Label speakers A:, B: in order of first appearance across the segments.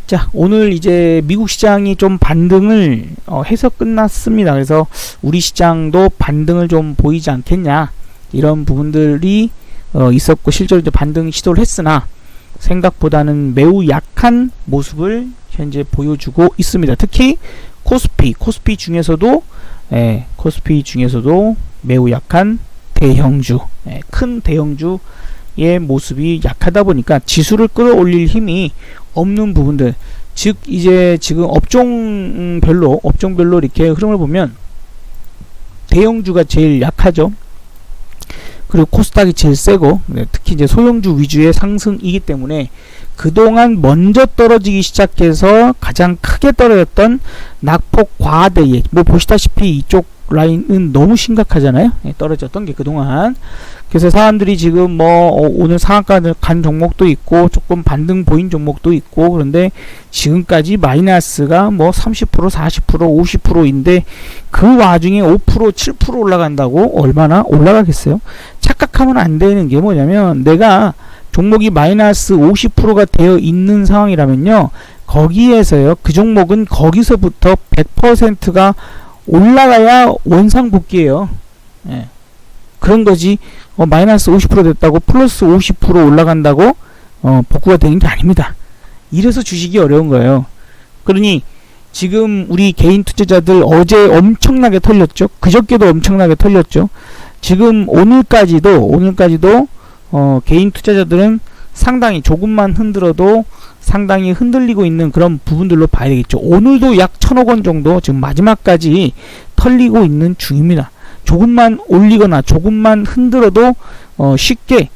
A: 자, 오늘 이제 미국 시장이 좀 반등을 해서 끝났습니다. 그래서 우리 시장도 반등을 좀 보이지 않겠냐, 이런 부분들이 있었고, 실제로 이제 반등 시도를 했으나 생각보다는 매우 약한 모습을 현재 보여주고 있습니다. 특히 코스피 중에서도 코스피 중에서도 매우 약한 대형주, 큰 대형주의 모습이 약하다 보니까 지수를 끌어올릴 힘이 없는 부분들, 즉 이제 지금 업종별로 이렇게 흐름을 보면 대형주가 제일 약하죠. 그리고 코스닥이 제일 세고, 특히 이제 소형주 위주의 상승이기 때문에 그동안 먼저 떨어지기 시작해서 가장 크게 떨어졌던 낙폭 과대에, 뭐 보시다시피 이쪽 라인은 너무 심각하잖아요. 떨어졌던 게 그동안. 그래서 사람들이 지금 뭐 오늘 상한가 간 종목도 있고 조금 반등 보인 종목도 있고, 그런데 지금까지 마이너스가 뭐 30%, 40%, 50%인데 그 와중에 5%, 7% 올라간다고 얼마나 올라가겠어요? 착각하면 안 되는 게 뭐냐면, 내가 종목이 마이너스 50%가 되어 있는 상황이라면요, 거기에서요, 그 종목은 거기서부터 100%가 올라가야 원상복귀예요. 그런 거지. 마이너스 50% 됐다고 플러스 50% 올라간다고 복구가 되는 게 아닙니다. 이래서 주식이 어려운 거예요. 그러니 지금 우리 개인 투자자들 어제 엄청나게 털렸죠. 그저께도 엄청나게 털렸죠. 지금 오늘까지도 개인 투자자들은 상당히 조금만 흔들어도 상당히 흔들리고 있는 그런 부분들로 봐야 되겠죠. 오늘도 약 1,000억 원 정도 지금 마지막까지 털리고 있는 중입니다. 조금만 올리거나 조금만 흔들어도 쉽게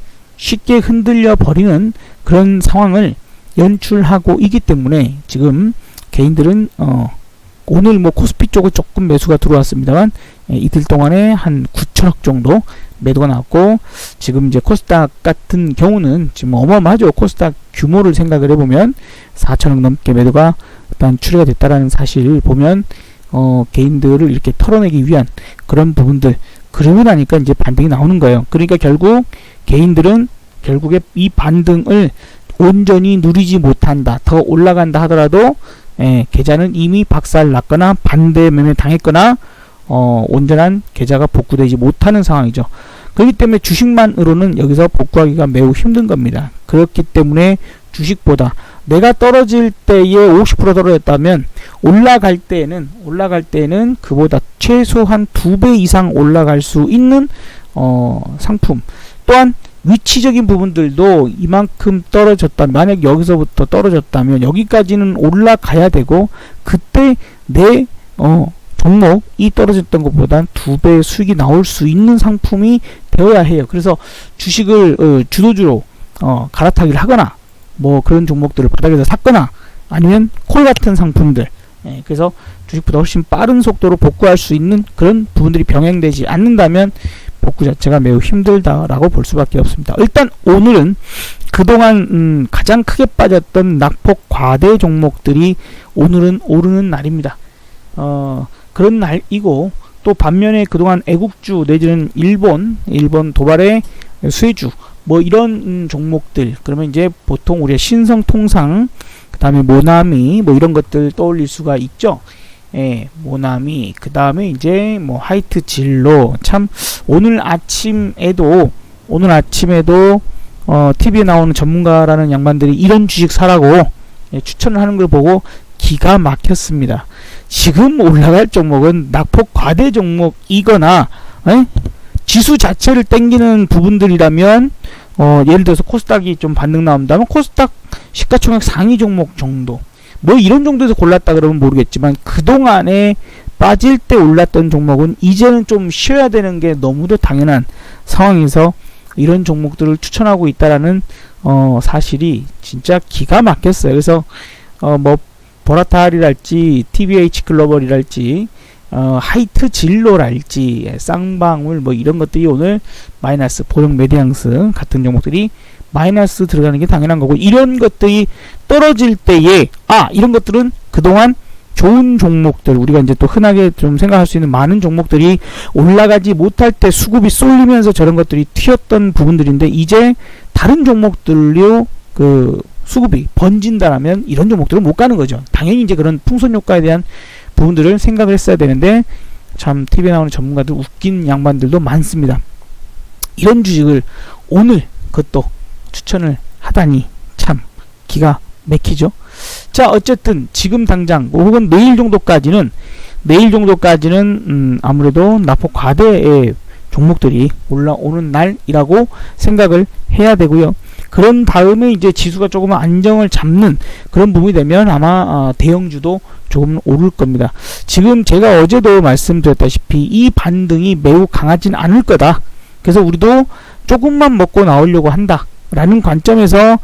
A: 흔들려 버리는 그런 상황을 연출하고 있기 때문에 지금 개인들은 오늘 뭐 코스피 쪽은 조금 매수가 들어왔습니다만, 이틀 동안에 한 9천억 정도 매도가 나왔고, 지금 이제 코스닥 같은 경우는 지금 어마어마하죠. 코스닥 규모를 생각을 해보면 4천억 넘게 매도가 일단 추리가 됐다라는 사실을 보면 개인들을 이렇게 털어내기 위한 그런 부분들, 그러고 나니까 이제 반등이 나오는 거예요. 그러니까 결국 개인들은 결국에 이 반등을 온전히 누리지 못한다, 더 올라간다 하더라도 계좌는 이미 박살 났거나 반대 매매 당했거나 온전한 계좌가 복구되지 못하는 상황이죠. 그렇기 때문에 주식만으로는 여기서 복구하기가 매우 힘든 겁니다. 그렇기 때문에 주식보다 내가 떨어질 때에 50% 떨어졌다면 올라갈 때에는 그보다 최소한 2배 이상 올라갈 수 있는 상품, 또한 위치적인 부분들도 이만큼 떨어졌다면, 만약 여기서부터 떨어졌다면 여기까지는 올라가야 되고, 그때 내 종목이 떨어졌던 것보단 2배의 수익이 나올 수 있는 상품이 되어야 해요. 그래서 주식을 주도주로 갈아타기를 하거나, 뭐 그런 종목들을 바닥에서 샀거나, 아니면 콜 같은 상품들, 그래서 주식보다 훨씬 빠른 속도로 복구할 수 있는 그런 부분들이 병행되지 않는다면 복구 자체가 매우 힘들다라고 볼 수밖에 없습니다. 일단 오늘은 그동안 가장 크게 빠졌던 낙폭 과대 종목들이 오늘은 오르는 날입니다. 그런 날이고, 또 반면에 그동안 애국주 내지는 일본 도발의 수혜주, 뭐 이런 종목들, 그러면 이제 보통 우리가 신성통상, 그 다음에 모나미, 뭐 이런 것들 떠올릴 수가 있죠. 모나미, 그 다음에 이제 뭐 하이트 진로, 참 오늘 아침에도 TV에 나오는 전문가라는 양반들이 이런 주식 사라고 추천을 하는 걸 보고 기가 막혔습니다. 지금 올라갈 종목은 낙폭 과대 종목이거나 지수 자체를 땡기는 부분들이라면, 예를 들어서 코스닥이 좀 반등 나온다면 코스닥 시가총액 상위 종목 정도, 뭐 이런 정도에서 골랐다 그러면 모르겠지만, 그동안에 빠질 때 올랐던 종목은 이제는 좀 쉬어야 되는 게 너무도 당연한 상황에서 이런 종목들을 추천하고 있다라는 사실이 진짜 기가 막혔어요. 그래서 뭐 보라탈이랄지 TBH 글로벌이랄지 하이트 진로랄지 쌍방울 뭐 이런 것들이 오늘 마이너스, 보령 메디앙스 같은 종목들이 마이너스 들어가는 게 당연한 거고, 이런 것들이 떨어질 때에 이런 것들은 그동안 좋은 종목들, 우리가 이제 또 흔하게 좀 생각할 수 있는 많은 종목들이 올라가지 못할 때 수급이 쏠리면서 저런 것들이 튀었던 부분들인데, 이제 다른 종목들로 수급이 번진다라면 이런 종목들은 못 가는 거죠. 당연히 이제 그런 풍선 효과에 대한 부분들을 생각을 했어야 되는데 참 TV에 나오는 전문가들 웃긴 양반들도 많습니다. 이런 주식을 오늘 그것도 추천을 하다니 참 기가 막히죠. 자, 어쨌든 지금 당장 혹은 내일 정도까지는 아무래도 낙폭 과대의 종목들이 올라오는 날이라고 생각을 해야 되고요. 그런 다음에 이제 지수가 조금 안정을 잡는 그런 부분이 되면 아마 대형주도 조금 오를 겁니다. 지금 제가 어제도 말씀드렸다시피 이 반등이 매우 강하진 않을 거다. 그래서 우리도 조금만 먹고 나오려고 한다 라는 관점에서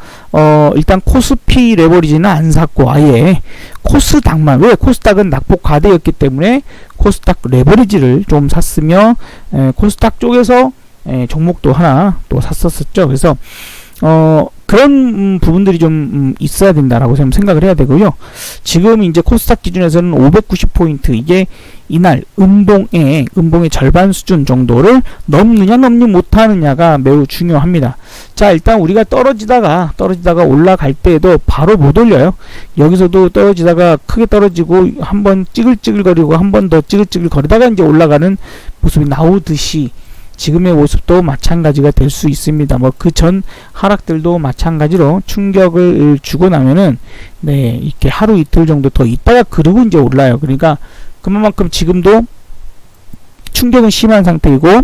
A: 일단 코스피 레버리지는 안 샀고 아예 코스닥만, 왜 코스닥은 낙폭 과대였기 때문에 코스닥 레버리지를 좀 샀으며 코스닥 쪽에서 종목도 하나 또 샀었죠. 그래서 그런 부분들이 좀 있어야 된다라고 생각을 해야 되고요. 지금 이제 코스닥 기준에서는 590포인트, 이게 이날 음봉의 절반 수준 정도를 넘느냐 넘지 못하느냐가 매우 중요합니다. 자, 일단 우리가 떨어지다가 올라갈 때에도 바로 못 올려요. 여기서도 떨어지다가 크게 떨어지고 한번 찌글찌글거리고 한 번 더 찌글찌글거리다가 이제 올라가는 모습이 나오듯이 지금의 모습도 마찬가지가 될 수 있습니다. 뭐 그 전 하락들도 마찬가지로 충격을 주고 나면은 이렇게 하루 이틀 정도 더 있다가 그러고 이제 올라요. 그러니까 그만큼 지금도 충격은 심한 상태이고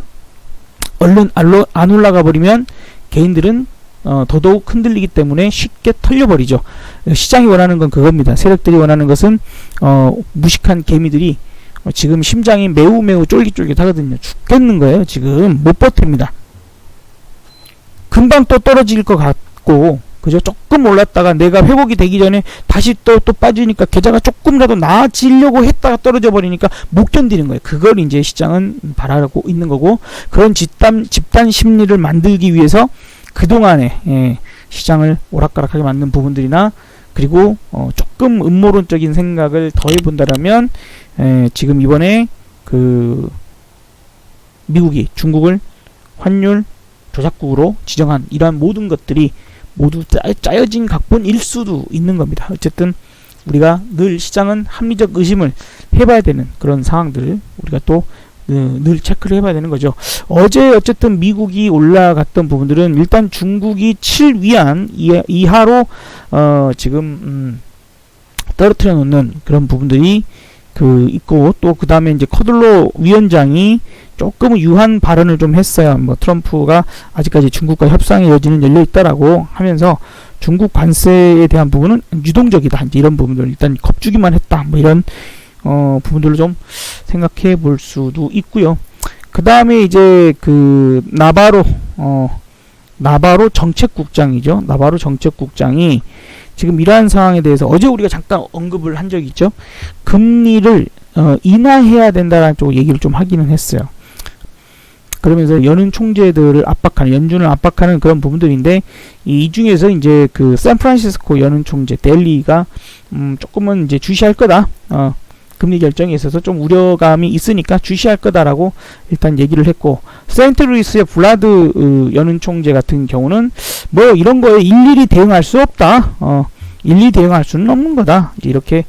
A: 얼른 안 올라가 버리면 개인들은 더더욱 흔들리기 때문에 쉽게 털려버리죠. 시장이 원하는 건 그겁니다. 세력들이 원하는 것은 무식한 개미들이 지금 심장이 매우 쫄깃쫄깃하거든요. 죽겠는 거예요. 지금 못 버팁니다. 금방 또 떨어질 것 같고, 그죠? 조금 올랐다가 내가 회복이 되기 전에 다시 또 빠지니까 계좌가 조금이라도 나아지려고 했다가 떨어져 버리니까 못 견디는 거예요. 그걸 이제 시장은 바라고 있는 거고, 그런 집단 심리를 만들기 위해서 그동안에 시장을 오락가락하게 만든 부분들이나, 그리고 조금 음모론적인 생각을 더해 본다라면 지금 이번에 그 미국이 중국을 환율 조작국으로 지정한 이러한 모든 것들이 모두 짜여진 각본일 수도 있는 겁니다. 어쨌든 우리가 늘 시장은 합리적 의심을 해봐야 되는 그런 상황들을 우리가 또 늘 체크를 해봐야 되는 거죠. 어제 어쨌든 미국이 올라갔던 부분들은 일단 중국이 7위안 이하로 지금 떨어뜨려 놓는 그런 부분들이 있고, 또 그 다음에 이제 커들로 위원장이 조금 유한 발언을 좀 했어요. 뭐 트럼프가 아직까지 중국과 협상의 여지는 열려 있다라고 하면서 중국 관세에 대한 부분은 유동적이다. 이제 이런 부분들 일단 겁주기만 했다. 뭐 이런 부분들을 좀 생각해 볼 수도 있고요. 그 다음에 이제 나바로 정책국장이죠. 나바로 정책국장이 지금 이러한 상황에 대해서 어제 우리가 잠깐 언급을 한 적이 있죠. 금리를 인하해야 된다라는 쪽 얘기를 좀 하기는 했어요. 그러면서 연은 총재들을 압박하는, 연준을 압박하는 그런 부분들인데, 이 중에서 이제 샌프란시스코 연은 총재 델리가 조금은 이제 주시할 거다. 금리 결정에 있어서 좀 우려감이 있으니까 주시할 거다라고 일단 얘기를 했고, 세인트루이스의 블라드 연은 총재 같은 경우는 뭐 이런 거에 일일이 대응할 수 없다. 일일이 대응할 수는 없는 거다. 이렇게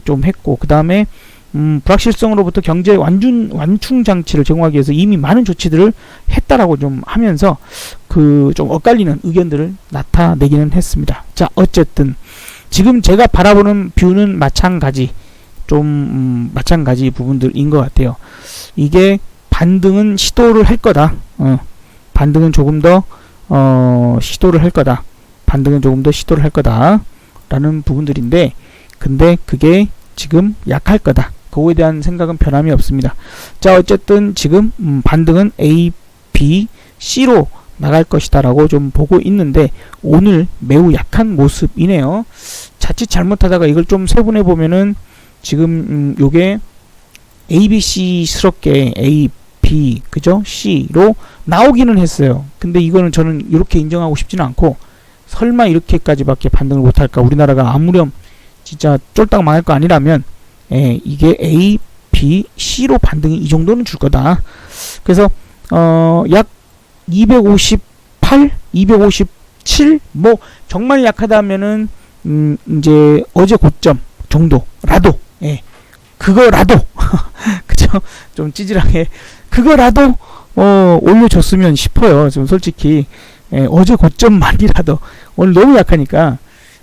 A: 좀 했고, 그 다음에 불확실성으로부터 경제 완충 장치를 제공하기 위해서 이미 많은 조치들을 했다라고 좀 하면서 좀 엇갈리는 의견들을 나타내기는 했습니다. 자, 어쨌든 지금 제가 바라보는 뷰는 마찬가지 부분들인 것 같아요. 이게 반등은 시도를 할 거다. 반등은 조금 더 시도를 할 거다. 라는 부분들인데, 근데 그게 지금 약할 거다. 그거에 대한 생각은 변함이 없습니다. 자, 어쨌든 지금 반등은 A, B, C로 나갈 것이다 라고 좀 보고 있는데, 오늘 매우 약한 모습이네요. 자칫 잘못하다가 이걸 좀 세분해 보면은 지금 요게 ABC스럽게 A, B, 그죠? C로 나오기는 했어요. 근데 이거는 저는 이렇게 인정하고 싶지는 않고, 설마 이렇게까지밖에 반등을 못할까? 우리나라가 아무렴 진짜 쫄딱 망할 거 아니라면 이게 A, B, C로 반등이 이 정도는 줄 거다. 그래서 약 258, 7 뭐 정말 약하다면은 이제 어제 고점 정도라도 예. 그거라도 그죠? 좀 찌질하게 그거라도 올려줬으면 싶어요. 좀 솔직히 예, 어제 고점만이라도 오늘 너무 약하니까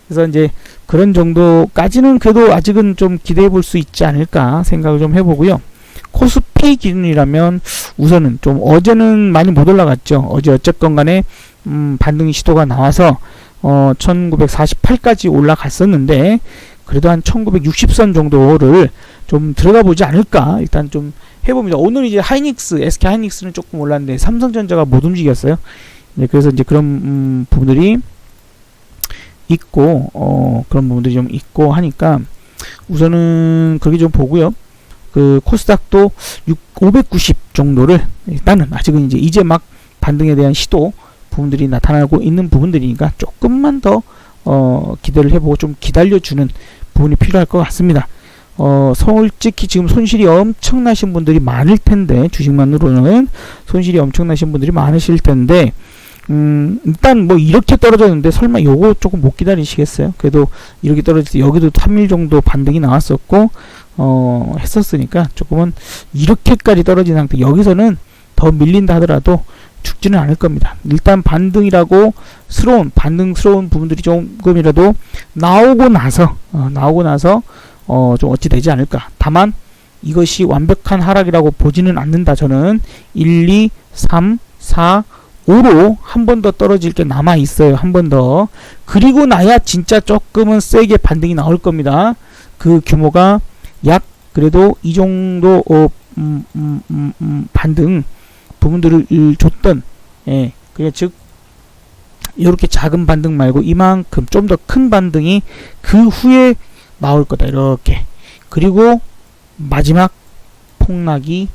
A: 그래서 이제 그런 정도까지는 그래도 아직은 좀 기대해 볼 수 있지 않을까 생각을 좀 해보고요. 코스피 기준이라면 우선은 좀 어제는 많이 못 올라갔죠. 어제 어쨌건 간에 반등이 시도가 나와서 1948까지 올라갔었는데 그래도 한 1960선 정도를 좀 들어가 보지 않을까 일단 좀 해봅니다. 오늘 이제 하이닉스, SK 하이닉스는 조금 올랐는데 삼성전자가 못 움직였어요. 네, 그래서 이제 그런 부분들이 있고 그런 부분들이 좀 있고 하니까 우선은 그렇게 좀 보고요. 그 코스닥도 590 정도를 일단은 아직은 이제 막 반등에 대한 시도 부분들이 나타나고 있는 부분들이니까 조금만 더 기대를 해보고 좀 기다려주는 부분이 필요할 것 같습니다. 솔직히 지금 손실이 엄청나신 분들이 많을 텐데 주식만으로는 손실이 엄청나신 분들이 많으실 텐데 일단 뭐 이렇게 떨어졌는데 설마 요거 조금 못 기다리시겠어요? 그래도 이렇게 떨어질 때 여기도 3일 정도 반등이 나왔었고 했었으니까 조금은 이렇게까지 떨어진 상태 여기서는 더 밀린다 하더라도 죽지는 않을 겁니다. 일단 반등스러운 부분들이 조금이라도 나오고 나서 좀 어찌 되지 않을까. 다만 이것이 완벽한 하락이라고 보지는 않는다. 저는 1, 2, 3, 4, 5로 한 번 더 떨어질 게 남아 있어요. 한 번 더. 그리고 나야 진짜 조금은 세게 반등이 나올 겁니다. 그 규모가 약 그래도 이 정도 반등 부분들을 줬던 예, 그게 즉 이렇게 작은 반등 말고 이만큼 좀 더 큰 반등이 그 후에 나올 거다. 이렇게. 그리고 마지막 폭락이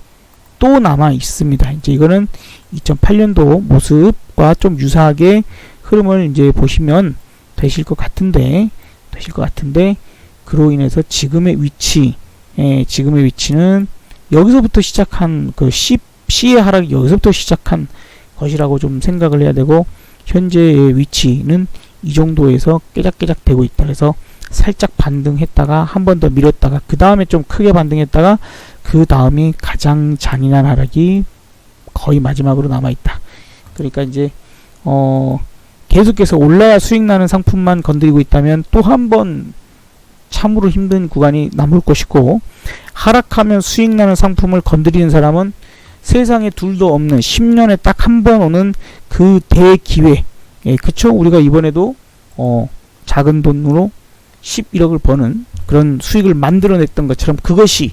A: 또 남아 있습니다. 이제 이거는 2008년도 모습과 좀 유사하게 흐름을 이제 보시면 되실 것 같은데 그로 인해서 지금의 위치는 여기서부터 시작한 그 C의 하락이 여기서부터 시작한 것이라고 좀 생각을 해야 되고 현재의 위치는 이 정도에서 깨작깨작 되고 있다. 그래서 살짝 반등했다가 한 번 더 밀었다가 그 다음에 좀 크게 반등했다가 그 다음이 가장 잔인한 하락이 거의 마지막으로 남아있다. 그러니까 이제 계속해서 올라야 수익 나는 상품만 건드리고 있다면 또 한 번 참으로 힘든 구간이 남을 것이고 하락하면 수익 나는 상품을 건드리는 사람은 세상에 둘도 없는 10년에 딱 한 번 오는 그 대기회. 예, 그쵸? 우리가 이번에도 작은 돈으로 11억을 버는 그런 수익을 만들어냈던 것처럼 그것이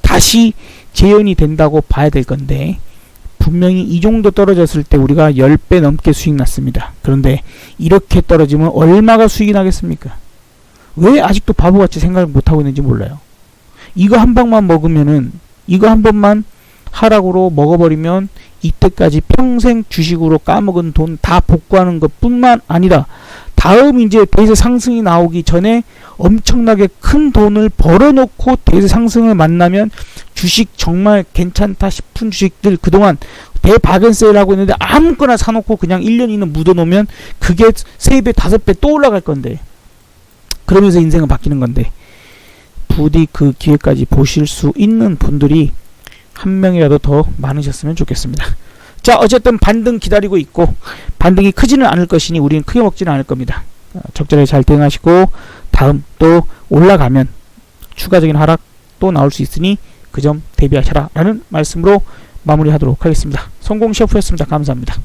A: 다시 재현이 된다고 봐야 될 건데 분명히 이 정도 떨어졌을 때 우리가 10배 넘게 수익 났습니다. 그런데 이렇게 떨어지면 얼마가 수익이 나겠습니까? 왜 아직도 바보같이 생각을 못하고 있는지 몰라요. 이거 한 방만 먹으면은 이거 한 번만 하락으로 먹어버리면 이때까지 평생 주식으로 까먹은 돈 다 복구하는 것 뿐만 아니라 다음 이제 대세 상승이 나오기 전에 엄청나게 큰 돈을 벌어놓고 대세 상승을 만나면 주식 정말 괜찮다 싶은 주식들 그동안 대박연세일하고 있는데 아무거나 사놓고 그냥 1년 이내 묻어놓으면 그게 3배 5배 또 올라갈 건데 그러면서 인생은 바뀌는 건데 부디 그 기회까지 보실 수 있는 분들이 한 명이라도 더 많으셨으면 좋겠습니다. 자, 어쨌든 반등 기다리고 있고 반등이 크지는 않을 것이니 우리는 크게 먹지는 않을 겁니다. 적절하게 잘 대응하시고 다음 또 올라가면 추가적인 하락 또 나올 수 있으니 그 점 대비하셔라 라는 말씀으로 마무리하도록 하겠습니다. 성공 셰프였습니다. 감사합니다.